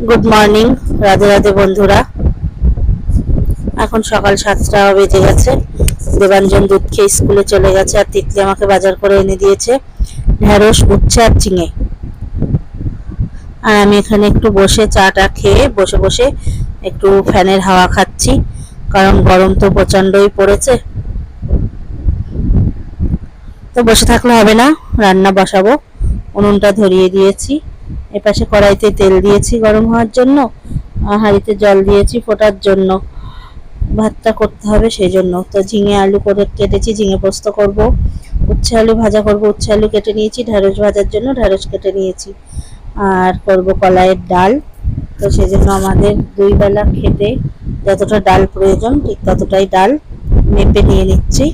Good morning, Radhe Radhe বন্ধুরা। এখন সকাল 7টা বেজে গেছে। দেবাঞ্জন দুধ খেয়ে স্কুলে চলে গেছে, আর তিতলি আমাকে বাজার করে এনে দিয়েছে ঢেঁড়স, উচ্ছে আর ঝিঙে। আর আমি এখানে একটু বসে চাটা খেয়ে বসে বসে একটু ফ্যানের হাওয়া খাচ্ছি, কারণ গরম তো প্রচন্ডই পড়েছে। তো বসে থাকলে হবে না, রান্না বসাবো। উনুনটা ধরিয়ে দিয়েছি, এপাশে কড়াইতে তেল দিয়েছি গরম হওয়ার জন্য, আর হাঁড়িতে জল দিয়েছি ফোটার জন্য। ভাতটা করতে হবে সেই জন্য। তো ঝিঙে আলু করে কেটেছি, ঝিঙে পোস্ত করব। উচ্ছে আলু ভাজা করব, উচ্ছে আলু কেটে নিয়েছি। ঢেঁড়স ভাজার জন্য ঢেঁড়স কেটে নিয়েছি। আর করব কলাইয়ের ডাল। তো সেই জন্য আমাদের দুই বেলা খেতে যতটা ডাল প্রয়োজন ঠিক ততটাই ডাল মেপে নিয়ে নিচ্ছি।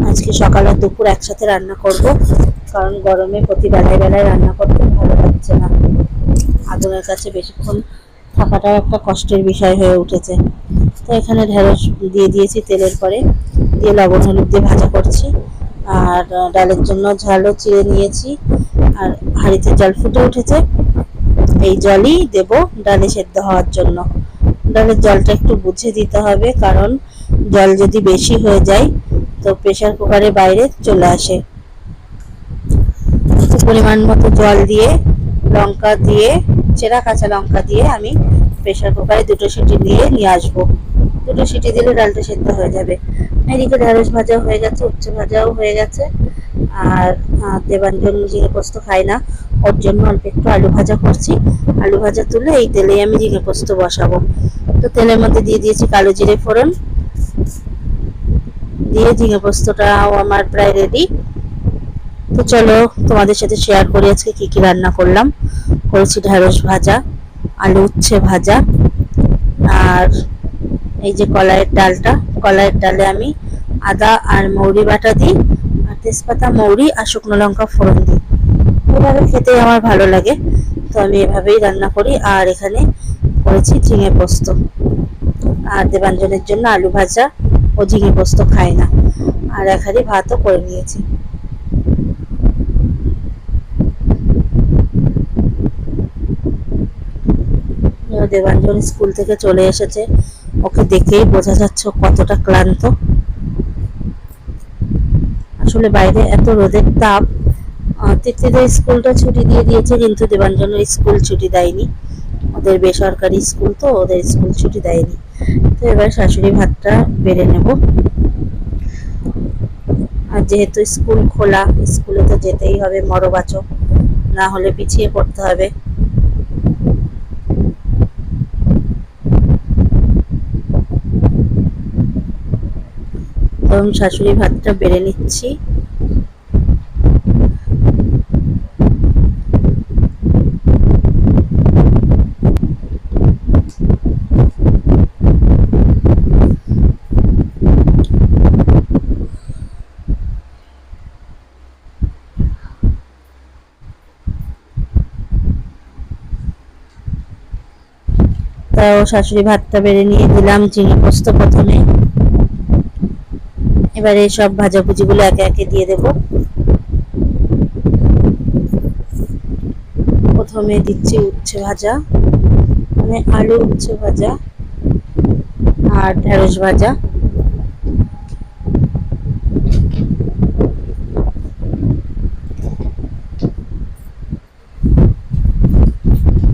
আজকে সকাল আর দুপুর একসাথে রান্না করব, কারণ গরমে প্রতি বেলায় বেলায় রান্না করতে ভালো লাগছে না। আগুনের কাছে বেশিক্ষণ থাকাটাও একটা কষ্টের বিষয় হয়ে উঠেছে। তো এখানে ঢেঁড়স দিয়ে দিয়েছি তেলের পরে, দিয়ে লবণ হলুদ দিয়ে ভাজা করছি। আর ডালের জন্য ঝালও চিড়ে নিয়েছি। আর হাঁড়িতে জল ফুটে উঠেছে, এই জলই দেব ডালে সেদ্ধ হওয়ার জন্য। ডালের জলটা একটু বুঝে দিতে হবে, কারণ জল যদি বেশি হয়ে যায় তো প্রেসার কুকারের বাইরে চলে আসে। পরিমাণ মতো জল দিয়ে, লঙ্কা দিয়ে, চেরা কাঁচা লঙ্কা দিয়ে আমি প্রেসার কুকারে দুটো সিটি দিয়ে নিয়ে আসবো। দুটো সিটি দিলে ডালটা সেদ্ধ হয়ে যাবে। এদিকে ঢেঁড়স ভাজা হয়ে গেছে, উচ্ছে ভাজাও হয়ে গেছে। আর দেবাঞ্জন ঝিঙে পোস্ত খায় না, ওর জন্য অল্প একটু আলু ভাজা করছি। আলু ভাজা তুলে এই তেলেই আমি ঝিঙে পোস্ত বসাবো। তো তেলের মধ্যে দিয়ে দিয়েছি কালো জিরে ফোড়ন, দিয়ে ঝিঙে পোস্তটাও আমার প্রায় রেডি। তো চলো তোমাদের সাথে শেয়ার করি আজকে কি কি রান্না করলাম। করেছি ঢেঁড়স ভাজা, আলু উচ্ছে ভাজা, আর এই যে কলাইয়ের ডালটা। কলাইয়ের ডালে আমি আদা আর মৌরি বাটা দিই, আর তেজপাতা, মৌরি আর শুকনো লঙ্কা ফোড়ন দিই। এভাবে খেতে আমার ভালো লাগে, তো আমি এভাবেই রান্না করি। আর এখানে করেছি ঝিঙে পোস্ত। আর দেবাঞ্জনের জন্য আলু ভাজা, ও ঝিঙে পোস্ত খায় না। আর এক হাঁড়ি ভাতও করে নিয়েছি। দেবাঞ্জন স্কুল থেকে চলে এসেছে, ওকে দেখেই বোঝা যাচ্ছে কতটা ক্লান্ত। আসলে বাইরে এত রোদের তাপ। তিতলিদের স্কুলটা ছুটি দিয়ে দিয়েছে, কিন্তু দেবাঞ্জনের স্কুল ছুটি দেয়নি। ওদের বেসরকারি স্কুল, তো ওদের স্কুল ছুটি দেয়নি। তো এবার শাশুড়ি ভাতটা বেড়ে নেব। আর যেহেতু স্কুল খোলা, স্কুলে তো যেতেই হবে মরবাচক, না হলে পিছিয়ে পড়তে হবে। তো আমি শাশুড়ি ভাতটা বেড়ে নিচ্ছি। তাও শাশুড়ি ভাতটা বেড়ে নিয়ে দিলাম ঝিঙে পোস্ত প্রথমে। এবারে সব ভাজাভুজিগুলো একে একে দিয়ে দেব। প্রথমে দিচ্ছি উচ্ছে ভাজা, মানে আলু উচ্ছে ভাজা আর ঢেঁড়স ভাজা।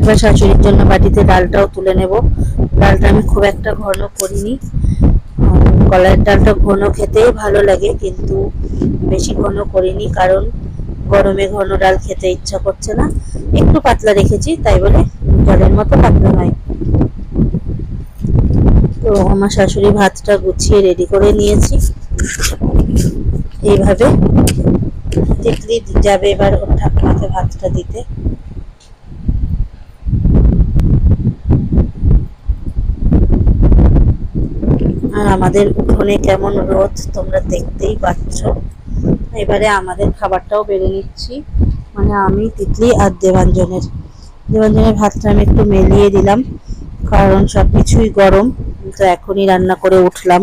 এবার শাশুড়ির জন্য বাটিতে ডালটাও তুলে নেব। ডালটা আমি খুব একটা ঘন করিনি। কলাইয়ের ডালটা ঘন খেতেই ভালো লাগে, কিন্তু বেশি ঘন করিনি, কারণ গরমে ঘন ডাল খেতে ইচ্ছা করছে না। একটু পাতলা রেখেছি, তাই বলে জলের মতো পাতলা নয়। তো আমার শাশুড়ি ভাতটা গুছিয়ে রেডি করে নিয়েছি। এইভাবে তিতলি যাবে এবার ওর ঠাকুমাকে ভাতটা দিতে। আর আমাদের উঠোনে কেমন রোদ তোমরা দেখতেই পাচ্ছ। এবারে আমাদের খাবারটাও বেড়ে নিচ্ছি, মানে আমি, তিতলি আর দেবাঞ্জনের। দেবাঞ্জনের ভাতটা আমি একটু মেলিয়ে দিলাম, কারণ সবকিছুই গরম। তো এখনই রান্না করে উঠলাম।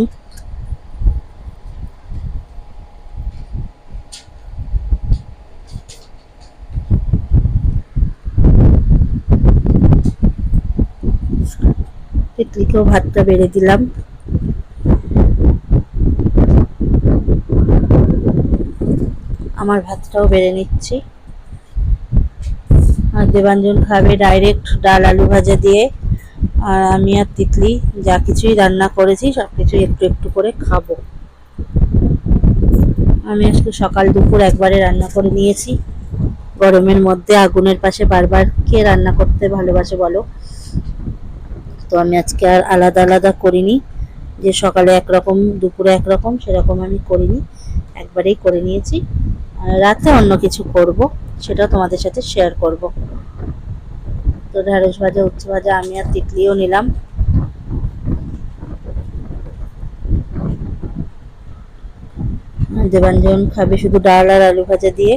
তিতলিকেও ভাতটা বেড়ে দিলাম। আমার ভাতটাও বেড়ে নিচ্ছি। আর দেবাঞ্জন খাবে ডাইরেক্ট ডাল আলু ভাজা দিয়ে, আর আমি আর তিতলি যা কিছুই রান্না করেছি সব কিছু একটু একটু করে খাবো। আমি আজকে সকাল দুপুর একবারে রান্না করে নিয়েছি। গরমের মধ্যে আগুনের পাশে বারবার কে রান্না করতে ভালোবাসে বলো? তো আমি আজকে আর আলাদা আলাদা করিনি, যে সকালে একরকম দুপুরে একরকম, সেরকম আমি করিনি, একবারেই করে নিয়েছি। রাতে অন্য কিছু করব, সেটা তোমাদের সাথে শেয়ার করব। তো ঢেঁড়স ভাজা উচ্ছে ভাজা আমি আর তিতলিও নিলাম। দেবাঞ্জন খাবে শুধু ডাল আর আলু ভাজা দিয়ে,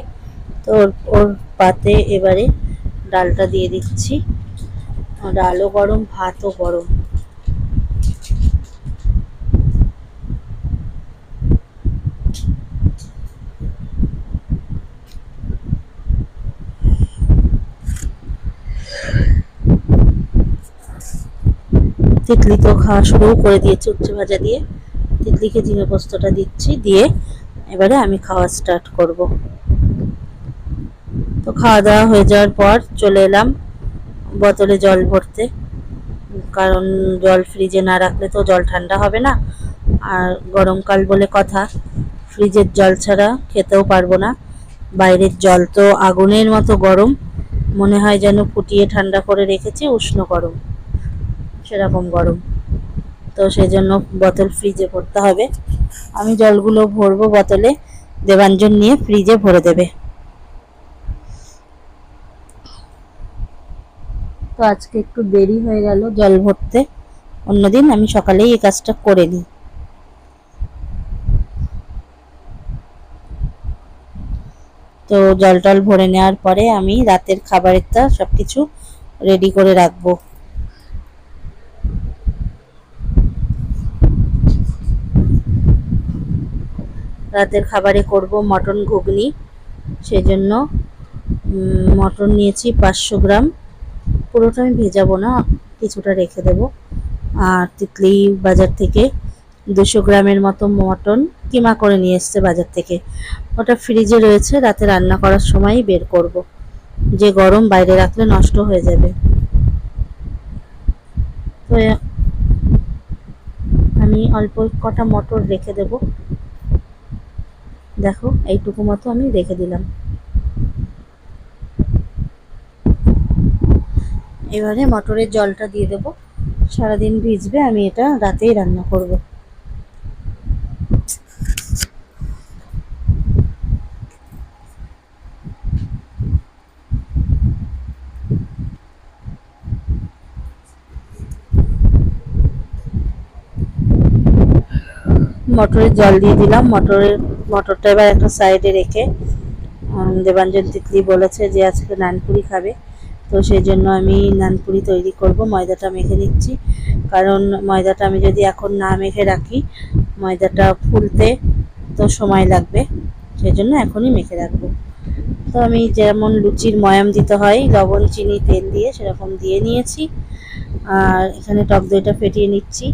তো ওর পাতে এবারে ডালটা দিয়ে দিচ্ছি। ডালও গরম, ভাতও গরম। তিতলি তো খাওয়া শুরু করে দিয়েছে উচ্ছে ভাজা দিয়ে। তিতলিকে ঝিঙে পোস্তটা দিচ্ছি, দিয়ে এবারে আমি খাওয়া স্টার্ট করব। তো খাওয়া দাওয়া হয়ে যাওয়ার পর চলে এলাম বোতলে জল ভরতে, কারণ জল ফ্রিজে না রাখলে তো জল ঠান্ডা হবে না, আর গরমকাল বলে কথা, ফ্রিজের জল ছাড়া খেতেও পারবো না। বাইরের জল তো আগুনের মতো গরম, মনে হয় যেন ফুটিয়ে ঠান্ডা করে রেখেছি, উষ্ণ গরম, সেরকম গরম। তো সেই জন্য বোতল ফ্রিজে ভরতে হবে। আমি জলগুলো ভরবো বোতলে, দেবাঞ্জন নিয়ে ফ্রিজে ভরে দেবে। তো আজকে একটু দেরি হয়ে গেল জল ভরতে, অন্যদিন আমি সকালেই এই কাজটা করে নিই। তো জল টল ভরে নেওয়ার পরে আমি রাতের খাবারেরটা সবকিছু রেডি করে রাখবো। রাতের খাবারে করব মটন ঘুগনি, সেই জন্য মটন নিয়েছি 500 গ্রাম। পুরোটা আমি ভেজাবো না, কিছুটা রেখে দেব। আর তিতলি বাজার থেকে 200 গ্রামের মতো মটন কিমা করে নিয়ে এসছে বাজার থেকে, ওটা ফ্রিজে রয়েছে, রাতে রান্না করার সময়ই বের করব, যে গরম বাইরে রাখলে নষ্ট হয়ে যাবে। তো আমি অল্প কটা মটর রেখে দেব, দেখো এইটুকু মতো আমি রেখে দিলাম। এবারে মটরের জলটা দিয়ে দেব, সারাদিন ভিজবে, আমি এটা রাতেই রান্না করব। মটরের জল দিয়ে দিলাম, মটরটা এবার একটা সাইডে রেখে, দেবাঞ্জন তিতলি বলেছে যে আজকে নানপুরি খাবে, তো সেই জন্য আমি নানপুরি তৈরি করব। ময়দাটা মেখে নিচ্ছি, কারণ ময়দাটা আমি যদি এখন না মেখে রাখি ময়দাটা ফুলতে তো সময় লাগবে, সেই জন্য এখনই মেখে রাখবো। তো আমি যেমন লুচির ময়াম দিতে হয় লবণ চিনি তেল দিয়ে, সেরকম দিয়ে নিয়েছি। আর এখানে টক দইটা ফেটিয়ে নিচ্ছি।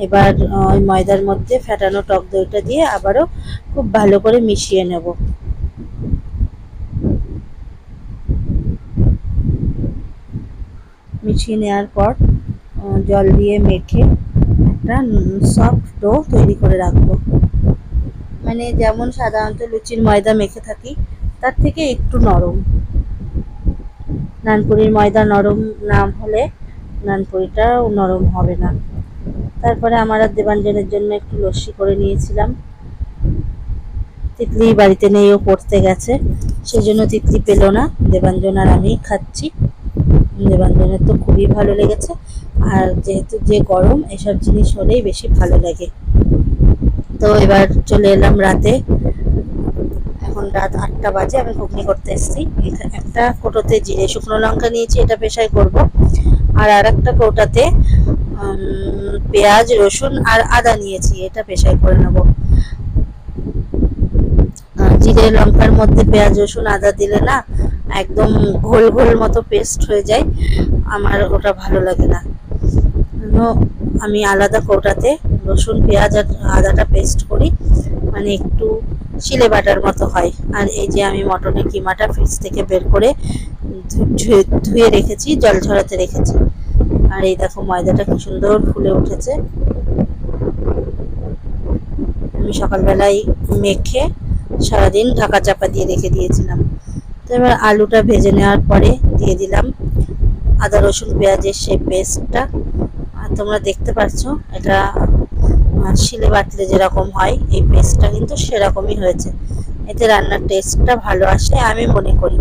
এবার ওই ময়দার মধ্যে ফেটানো টক দইটা দিয়ে আবারও খুব ভালো করে মিশিয়ে নেব। মিশিয়ে নেওয়ার পর জল দিয়ে মেখে একটা সফট ডো তৈরি করে রাখবো, মানে যেমন সাধারণত লুচির ময়দা মেখে থাকি তার থেকে একটু নরম। নানপুরির ময়দা নরম না হলে নানপুরিটাও নরম হবে না। তারপরে আমার আর দেবাঞ্জনের জন্য একটু লস্যি করে নিয়েছিলাম। তিতলি বাড়িতে নেই, ও পড়তে গেছে, সেই জন্য তিতলি পেল না, দেবাঞ্জন আর আমি খাচ্ছি। দেবাঞ্জনের তো খুবই ভালো লেগেছে, আর যেহেতু যে গরম এসব জিনিস হলেই বেশি ভালো লাগে। তো এবার চলে এলাম রাতে, এখন রাত 8টা বাজে, আমি ঘুগনি করতে এসেছি। একটা কৌটোতে জিরে শুকনো লঙ্কা নিয়েছি, এটা পেশাই করব। আর একটা কৌটাতে পেঁয়াজ রসুন আর আদা নিয়েছি, এটা পেশাই করে নেব। জিরে লঙ্কার মধ্যে পেঁয়াজ রসুন আদা দিলে না একদম ঘোল ঘোল মতো পেস্ট হয়ে যায়, আমার ওটা ভালো লাগে না। জন্য আমি আলাদা কৌটাতে রসুন পেঁয়াজ আর আদাটা পেস্ট করি, মানে একটু শিলে বাটার মতো হয়। আর এই যে আমি মটনের কিমাটা ফ্রিজ থেকে বের করে ধুয়ে রেখেছি, জল ঝরাতে রেখেছি। আর এই দেখো ময়দাটা কি সুন্দর ফুলে উঠেছে। আমি সকালবেলায় মেখে সারাদিন ঢাকা চাপা দিয়ে রেখে দিয়েছিলাম। তো এবার আলুটা ভেজে নেওয়ার পরে দিয়ে দিলাম আদা রসুন পেঁয়াজের সেই পেস্টটা। আর তোমরা দেখতে পাচ্ছ এটা শিলে বাটলে যেরকম হয় এই পেস্টটা কিন্তু সেরকমই হয়েছে। এতে রান্নার টেস্টটা ভালো আসে আমি মনে করি,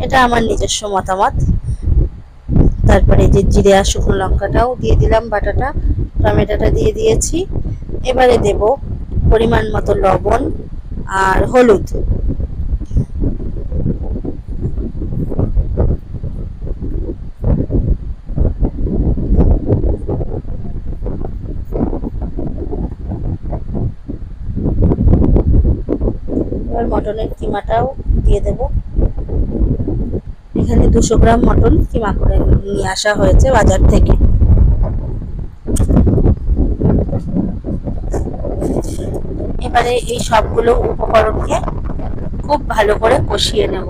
এটা আমার নিজস্ব মতামত। তারপরে যে জিরে আর শুকনো লঙ্কাটাও দিয়ে দিলাম বাটাটা, টমেটোটা দিয়ে দিয়েছি। এবারে দেব পরিমাণ মতো লবণ আর হলুদ। এবার মটনের কিমাটাও দিয়ে দেব। এখানে 200 গ্রাম মটন কিমা করে নিয়ে আসা হয়েছে বাজার থেকে। এবারে এই সবগুলো উপকরণকে খুব ভালো করে কষিয়ে নেব।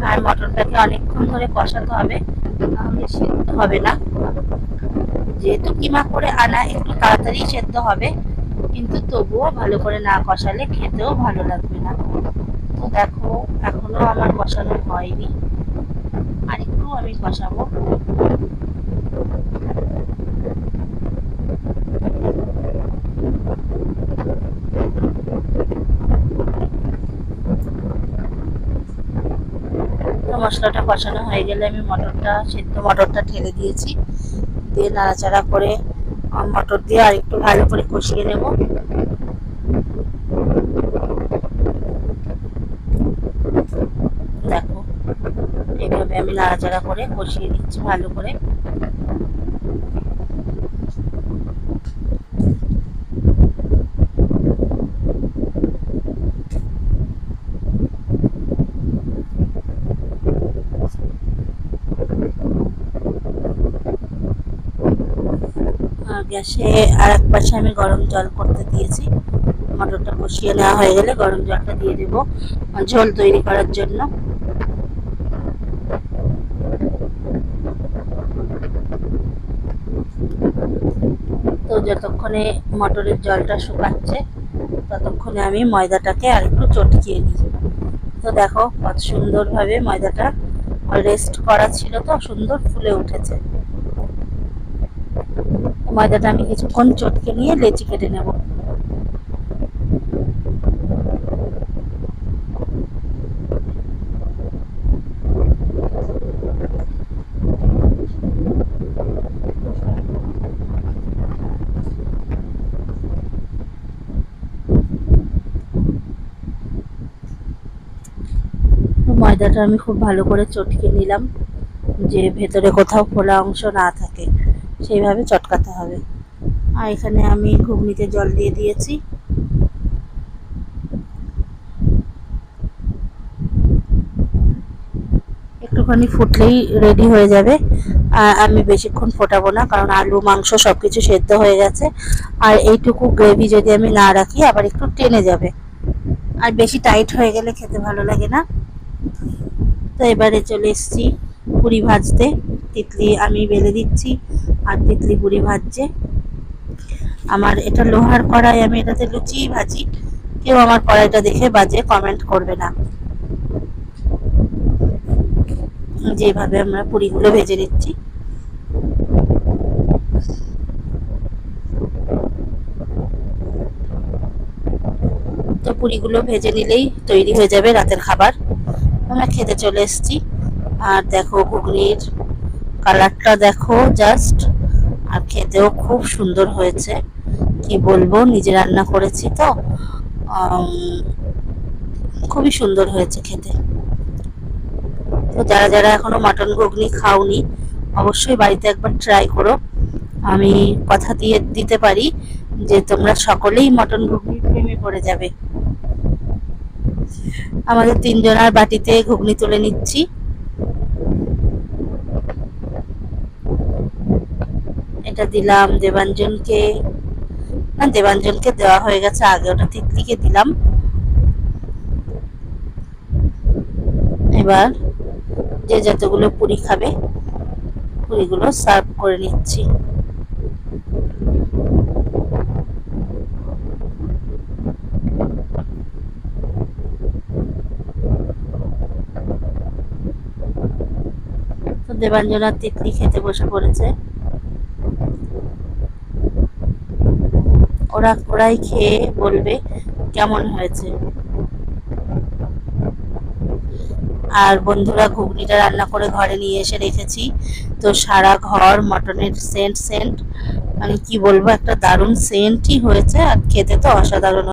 আর মটনটাকে অনেকক্ষণ ধরে কষাতে হবে, তাহলে সেদ্ধ হবে না। যেহেতু কিমা করে আনা একটু তাড়াতাড়ি সেদ্ধ হবে, কিন্তু তবুও ভালো করে না কষালে খেতেও ভালো লাগবে না। তো দেখো এখনো আমার কষানো হয়নি, আর একটু আমি কষাবো। তো মশলাটা কষানো হয়ে গেলে আমি সেদ্ধ মটরটা ঢেলে দিয়েছি, দিয়ে নাড়াচাড়া করে মটর দিয়ে আর একটু ভালো করে কষিয়ে নেব। দেখো এইভাবে আমি নাড়াচাড়া করে কষিয়ে দিচ্ছি ভালো করে। গ্যাসে আর এক পাশে আমি গরম জল করতে দিয়েছি। মটরটা কষিয়ে নেওয়া হয়ে গেলে গরম জলটা দিয়ে দেবো ঝোল তৈরি করার জন্য। তো যতক্ষণে মটরের জলটা শুকাচ্ছে ততক্ষণে আমি ময়দাটাকে আর একটু চটকিয়ে নিই। তো দেখো কত সুন্দরভাবে ময়দাটা রেস্ট করা ছিল, তো সুন্দর ফুলে উঠেছে। ময়দাটা আমি কিছুক্ষণ চটকে নিয়ে লেচি কেটে নেব। ময়দাটা আমি খুব ভালো করে চটকে নিলাম, যে ভেতরে কোথাও খোলা অংশ না থাকে সেইভাবে চটকাতে হবে। আর এখানে আমি ঘুগনিতে জল দিয়ে দিয়েছি। একটুখানি ফুটলেই রেডি হয়ে যাবে। আর আমি বেশিক্ষণ ফোটাবো না, কারণ আলু মাংস সবকিছু সেদ্ধ হয়ে গেছে। আর এইটুকু গ্রেভি যদি আমি না রাখি আবার একটু টেনে যাবে, আর বেশি টাইট হয়ে গেলে খেতে ভালো লাগে না। তো এবারে চলে এসেছি পুরি ভাজতে। তিতলি আমি বেলে দিচ্ছি আর তিতলি পুরি ভাজছে। আমার এটা লোহার কড়াই, আমি এটাতে লুচিই ভাজি। কেউ আমার কড়াইটা দেখে বাজে কমেন্ট করবে না। যেভাবে আমরা পুরিগুলো ভেজে নিচ্ছি। তো পুরিগুলো ভেজে নিলেই তৈরি হয়ে যাবে রাতের খাবার। আমরা খেতে চলে এসেছি। আর দেখো ঘুগনির কালারটা দেখো জাস্ট, আর খেতেও খুব সুন্দর হয়েছে। কি বলবো, নিজে রান্না করেছি তো খুবই সুন্দর হয়েছে খেতে। তো যারা যারা এখনো মাটন ঘুগনি খাওনি অবশ্যই বাড়িতে একবার ট্রাই করো। আমি কথা দিয়ে দিতে পারি যে তোমরা সকলেই মটন ঘুগনির প্রেমে পড়ে যাবে। আমাদের 3 জনার বাটিতে ঘুগনি তুলে নিচ্ছি। এটা দিলাম দেবাঞ্জনকে, না দেবাঞ্জনকে দেওয়া হয়ে গেছে আগে, ওটা তিতলিকে দিলাম। এবার যে যতগুলো পুরি খাবে পুরিগুলো সার্ভ করে নিচ্ছি। তো দেবাঞ্জন আর তিতলি খেতে বসে পড়েছে। ওরাই খেয়ে বলবে কেমন হয়েছে। আর বন্ধুরা, ঘুগনিটা রান্না করে ঘরে নিয়ে এসে রেখেছি, তো সারা ঘর মটনের সেন্ট, মানে কি বলবো, একটা দারুণ সেন্টই হয়েছে, আর খেতে তো অসাধারণ।